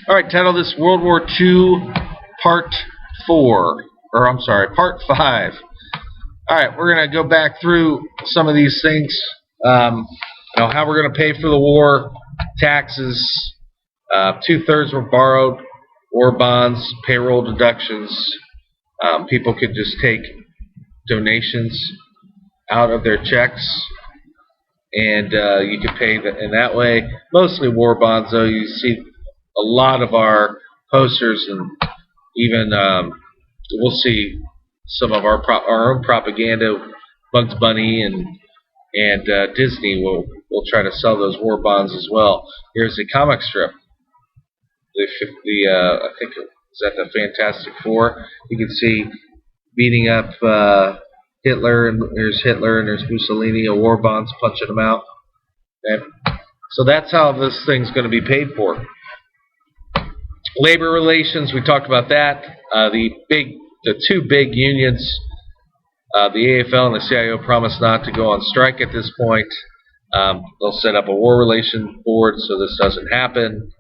All right, title this World War II Part 4, or I'm sorry, Part 5. All right, we're going to go back through some of these things. How we're going to pay for the war, taxes. 2/3 were borrowed, war bonds, payroll deductions. People could just take donations out of their checks, and you could pay in that way. Mostly war bonds, though. You see a lot of our posters, and even we'll see some of our own propaganda. Bugs Bunny and Disney will try to sell those war bonds as well. Here's a comic strip. I think it was at the Fantastic Four. You can see beating up Hitler, and there's Hitler and there's Mussolini, a war bonds punching them out. Okay. So that's how this thing's going to be paid for. Labor relations, we talked about that. The two big unions, the AFL and the CIO, promised not to go on strike at this point. They'll set up a war relations board so this doesn't happen.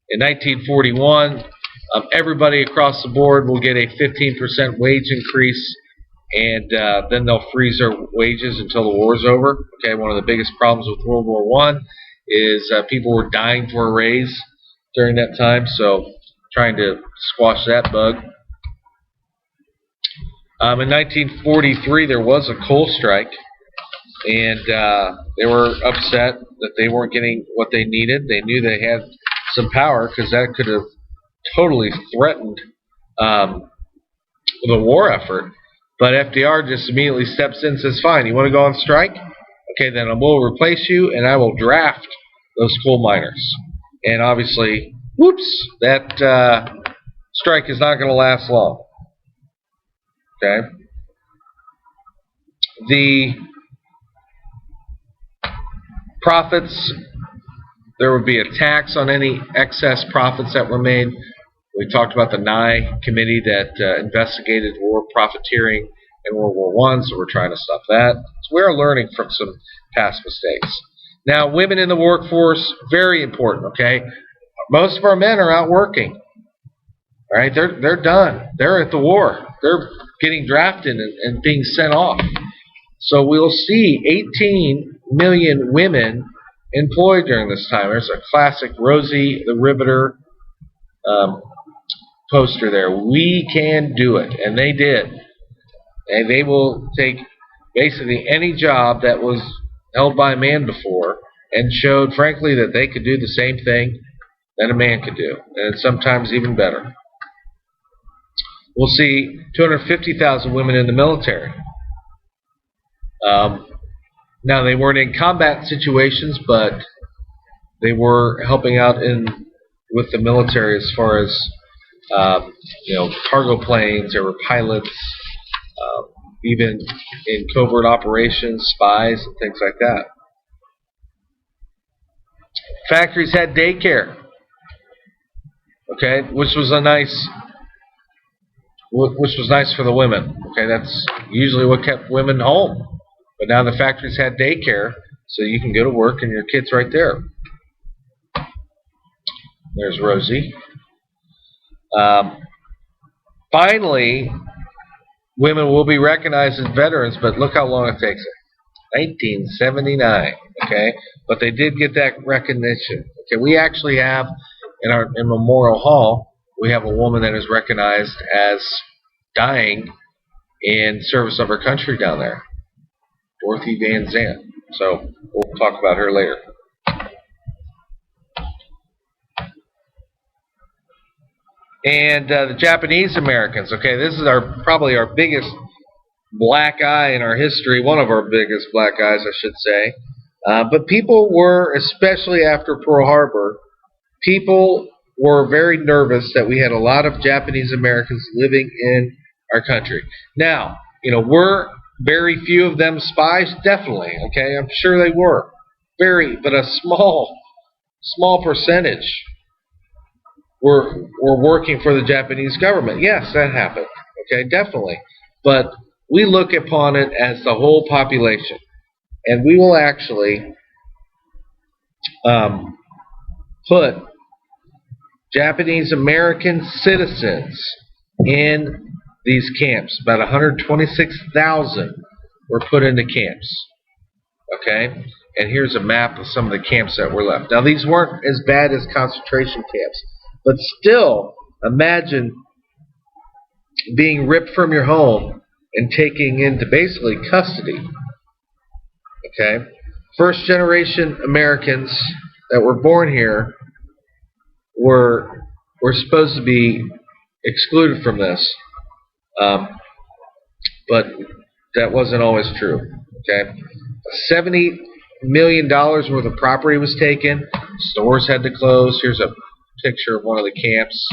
In 1941, everybody across the board will get a 15% wage increase, and then they'll freeze their wages until the war's over. Okay, one of the biggest problems with World War I is people were dying for a raise during that time, so trying to squash that bug. In 1943, there was a coal strike, and they were upset that they weren't getting what they needed. They knew they had some power because that could have totally threatened the war effort. But FDR just immediately steps in and says, fine, you want to go on strike? Okay, then I will replace you, and I will draft those coal miners. And obviously, whoops, that strike is not going to last long. Okay. The profits, there would be a tax on any excess profits that were made. We talked about the WWII committee that investigated war profiteering in World War I, so we're trying to stop that. So we're learning from some past mistakes. Now, women in the workforce, very important, okay? Most of our men are out working. All right, they're done. They're at the war. They're getting drafted and being sent off. So we'll see 18 million women employed during this time. There's a classic Rosie the Riveter poster there. We can do it, and they did. And they will take basically any job that was held by a man before and showed, frankly, that they could do the same thing that a man could do, and sometimes even better. We'll see 250,000 women in the military. Now, they weren't in combat situations, but they were helping out with the military as far as cargo planes. There were pilots, even in covert operations, spies, and things like that. Factories had daycare, okay, which was nice for the women. Okay, that's usually what kept women home. But now the factories had daycare, so you can go to work and your kid's right there. There's Rosie. Finally, women will be recognized as veterans, but look how long it takes. 1979, okay? But they did get that recognition. Okay, we actually have in Memorial Hall, we have a woman that is recognized as dying in service of her country down there, Dorothy Van Zandt. So we'll talk about her later. And the Japanese Americans. Okay, this is probably our biggest black eye in our history. One of our biggest black eyes, I should say. But people were, especially after Pearl Harbor, people were very nervous that we had a lot of Japanese Americans living in our country. Now, were very few of them spies? Definitely, okay? I'm sure they were. But a small percentage were working for the Japanese government. Yes, that happened, okay? Definitely. But we look upon it as the whole population. And we will actually put Japanese American citizens in these camps. About 126,000 were put into camps. Okay? And here's a map of some of the camps that were left. Now, these weren't as bad as concentration camps, but still, imagine being ripped from your home and taken into basically custody. Okay? First generation Americans that were born here were supposed to be excluded from this, but that wasn't always true. Okay? $70 million worth of property was taken. Stores had to close. Here's a picture of one of the camps.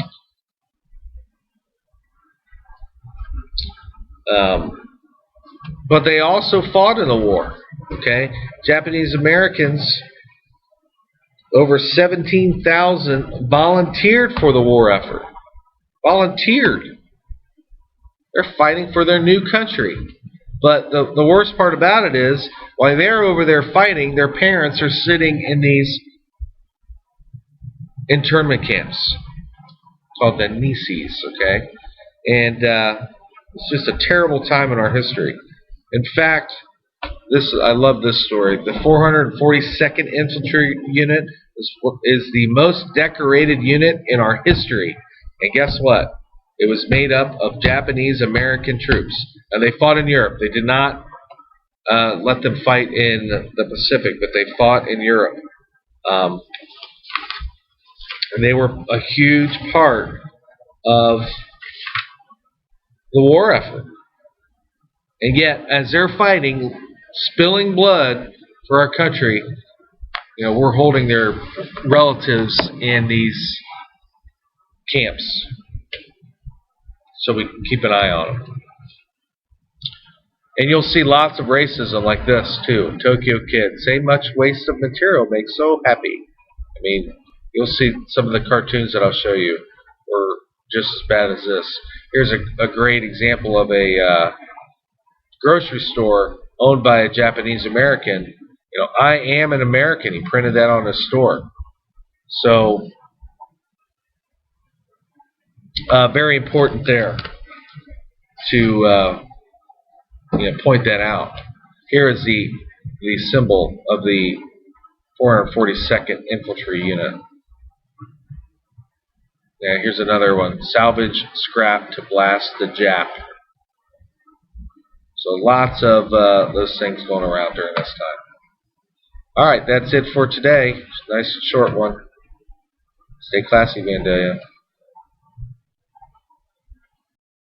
But they also fought in the war. Okay, Japanese Americans, over 17,000 volunteered for the war effort. Volunteered. They're fighting for their new country. But the worst part about it is, while they're over there fighting, their parents are sitting in these internment camps called the Nises. Okay, and it's just a terrible time in our history. In fact, I love this story. The 442nd Infantry Unit is the most decorated unit in our history. And guess what? It was made up of Japanese American troops. Now, they fought in Europe. They did not let them fight in the Pacific, but they fought in Europe. And they were a huge part of the war effort. And yet, as they're fighting, spilling blood for our country, we're holding their relatives in these camps so we can keep an eye on them. And you'll see lots of racism like this too. Tokyo Kid, say much waste of material makes so happy. I mean, you'll see some of the cartoons that I'll show you were just as bad as this. Here's a great example of a grocery store owned by a Japanese American. I am an American. He printed that on his store. So, very important there to point that out. Here is the symbol of the 442nd Infantry Unit. Yeah, here's another one. Salvage scrap to blast the Jap. So lots of those things going around during this time. All right, that's it for today. Nice and short one. Stay classy, Vandalia.